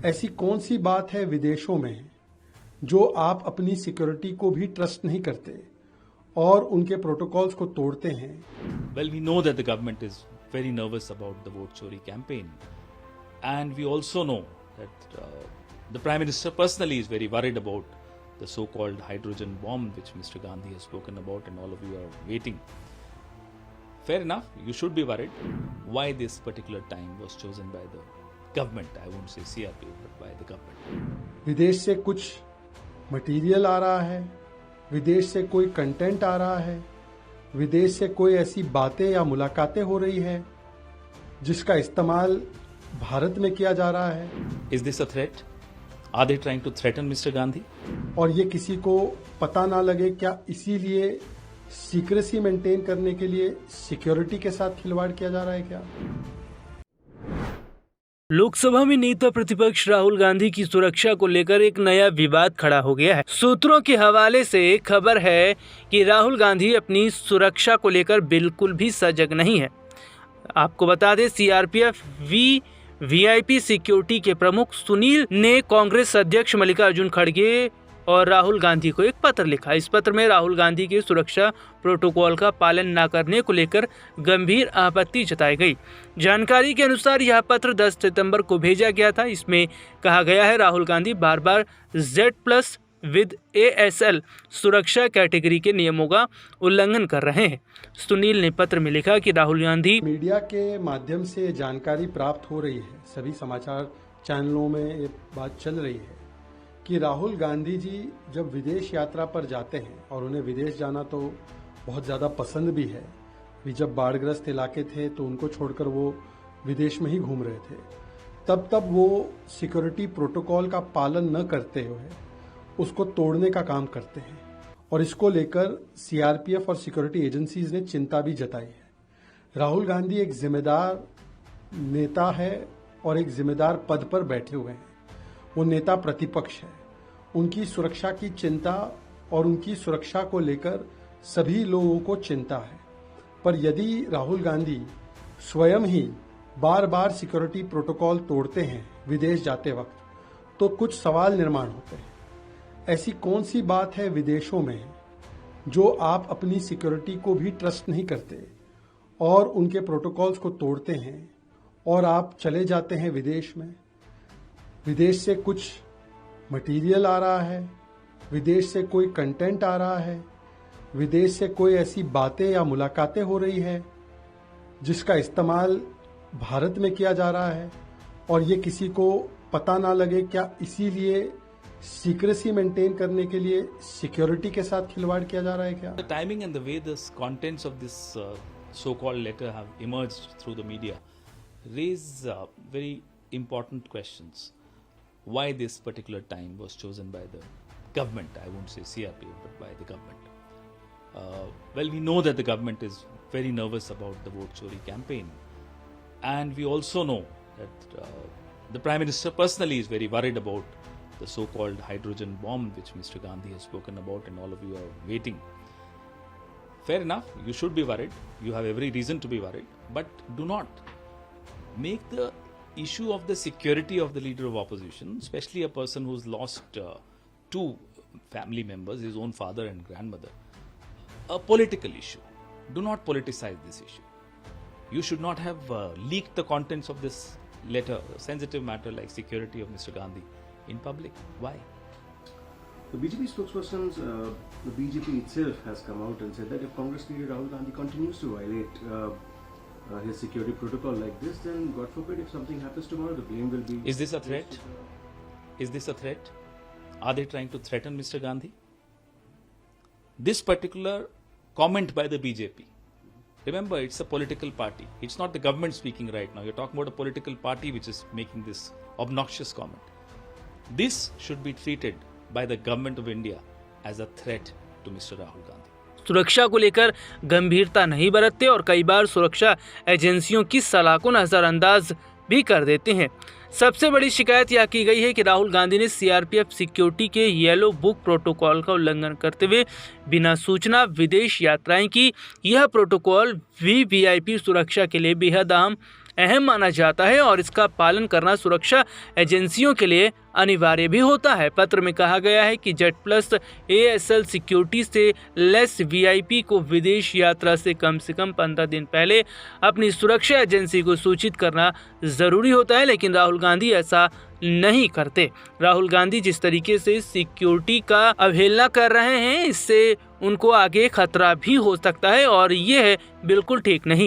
ऐसी कौन सी बात है विदेशों में जो आप अपनी सिक्योरिटी को भी ट्रस्ट नहीं करते और उनके प्रोटोकॉल्स को तोड़ते हैं? Well, we know that the government is very nervous about the vote chori campaign, and we also know that the Prime Minister personally is very worried about the so-called hydrogen bomb which Mr. Gandhi has spoken about, and all of you are waiting. Fair enough, you should be worried. Why this particular time was chosen by the government? I won't say CRP, but by the government. विदेश से कुछ material आ रहा है, विदेश से कोई content आ रहा है, विदेश से कोई ऐसी बातें या मुलाकातें हो रही है जिसका इस्तेमाल भारत में किया जा रहा है। Is this a threat? Are they trying to threaten Mr. Gandhi? और ये किसी को पता ना लगे क्या, इसीलिए सीक्रेसी मेंटेन करने के लिए सिक्योरिटी के साथ खिलवाड़ किया जा रहा है क्या? लोकसभा में नेता प्रतिपक्ष राहुल गांधी की सुरक्षा को लेकर एक नया विवाद खड़ा हो गया है। सूत्रों के हवाले से खबर है कि राहुल गांधी अपनी सुरक्षा को लेकर बिल्कुल भी सजग नहीं है। आपको बता दें, सीआरपीएफ वीआईपी सिक्योरिटी के प्रमुख सुनील ने कांग्रेस अध्यक्ष मल्लिकार्जुन खड़गे और राहुल गांधी को एक पत्र लिखा। इस पत्र में राहुल गांधी के सुरक्षा प्रोटोकॉल का पालन न करने को लेकर गंभीर आपत्ति जताई गई। जानकारी के अनुसार यह पत्र 10 सितंबर को भेजा गया था। इसमें कहा गया है, राहुल गांधी बार बार Z+ विद ASL सुरक्षा कैटेगरी के नियमों का उल्लंघन कर रहे हैं। सुनील ने पत्र में लिखा कि राहुल गांधी मीडिया के माध्यम से जानकारी प्राप्त हो रही है, सभी समाचार चैनलों में ये बात चल रही है कि राहुल गांधी जी जब विदेश यात्रा पर जाते हैं, और उन्हें विदेश जाना तो बहुत ज़्यादा पसंद भी है, भी जब बाढ़ग्रस्त इलाके थे तो उनको छोड़कर वो विदेश में ही घूम रहे थे, तब वो सिक्योरिटी प्रोटोकॉल का पालन न करते हुए उसको तोड़ने का काम करते हैं। और इसको लेकर सीआरपीएफ और सिक्योरिटी एजेंसीज ने चिंता भी जताई है। राहुल गांधी एक जिम्मेदार नेता है और एक जिम्मेदार पद पर बैठे हुए हैं। वो नेता प्रतिपक्ष है। उनकी सुरक्षा की चिंता और उनकी सुरक्षा को लेकर सभी लोगों को चिंता है। पर यदि राहुल गांधी स्वयं ही बार बार सिक्योरिटी प्रोटोकॉल तोड़ते हैं विदेश जाते वक्त, तो कुछ सवाल निर्माण होते हैं। ऐसी कौन सी बात है विदेशों में जो आप अपनी सिक्योरिटी को भी ट्रस्ट नहीं करते और उनके प्रोटोकॉल्स को तोड़ते हैं और आप चले जाते हैं विदेश में? विदेश से कुछ मटेरियल आ रहा है, विदेश से कोई कंटेंट आ रहा है, विदेश से कोई ऐसी बातें या मुलाकातें हो रही है जिसका इस्तेमाल भारत में किया जा रहा है, और ये किसी को पता ना लगे क्या, इसीलिए सीक्रेसी मेंटेन करने के लिए सिक्योरिटी के साथ खिलवाड़ किया जा रहा है क्या? The timing and the way the contents of this so-called letter have emerged through the media raise very important questions. Why this particular time was chosen by the government? I won't say CRP, but by the government. Well, we know that the government is very nervous about the vote chori campaign, and we also know that the Prime Minister personally is very worried about the so-called hydrogen bomb which Mr. Gandhi has spoken about, and all of you are waiting. Fair enough, you should be worried. You have every reason to be worried, but do not make the issue of the security of the leader of opposition, especially a person who's lost two family members, his own father and grandmother, a political issue. Do not politicize this issue. You should not have leaked the contents of this letter, a sensitive matter like security of Mr. Gandhi, in public. Why? The BJP spokesperson, the BJP itself has come out and said that if Congress leader Rahul Gandhi continues to violate his security protocol like this, then God forbid if something happens tomorrow, the blame will be... Is this a threat? Is this a threat? Are they trying to threaten Mr. Gandhi? This particular comment by the BJP, remember, it's a political party. It's not the government speaking right now. You're talking about a political party which is making this obnoxious comment. This should be treated by the government of India as a threat to Mr. Rahul Gandhi. सुरक्षा को लेकर गंभीरता नहीं बरतते और कई बार सुरक्षा एजेंसियों की सलाह को नजरअंदाज भी कर देते हैं। सबसे बड़ी शिकायत यह की गई है कि राहुल गांधी ने सीआरपीएफ सिक्योरिटी के येलो बुक प्रोटोकॉल का उल्लंघन करते हुए बिना सूचना विदेश यात्राएं की। यह प्रोटोकॉल वीवीआईपी सुरक्षा के लिए बेहद अहम अहम माना जाता है और इसका पालन करना सुरक्षा एजेंसियों के लिए अनिवार्य भी होता है। पत्र में कहा गया है कि जेट प्लस ASL सिक्योरिटी से लेस VIP को विदेश यात्रा से कम 15 दिन पहले अपनी सुरक्षा एजेंसी को सूचित करना जरूरी होता है, लेकिन राहुल गांधी ऐसा नहीं करते। राहुल गांधी जिस तरीके से सिक्योरिटी का अवहेलना कर रहे हैं, इससे उनको आगे खतरा भी हो सकता है और ये है बिल्कुल ठीक नहीं।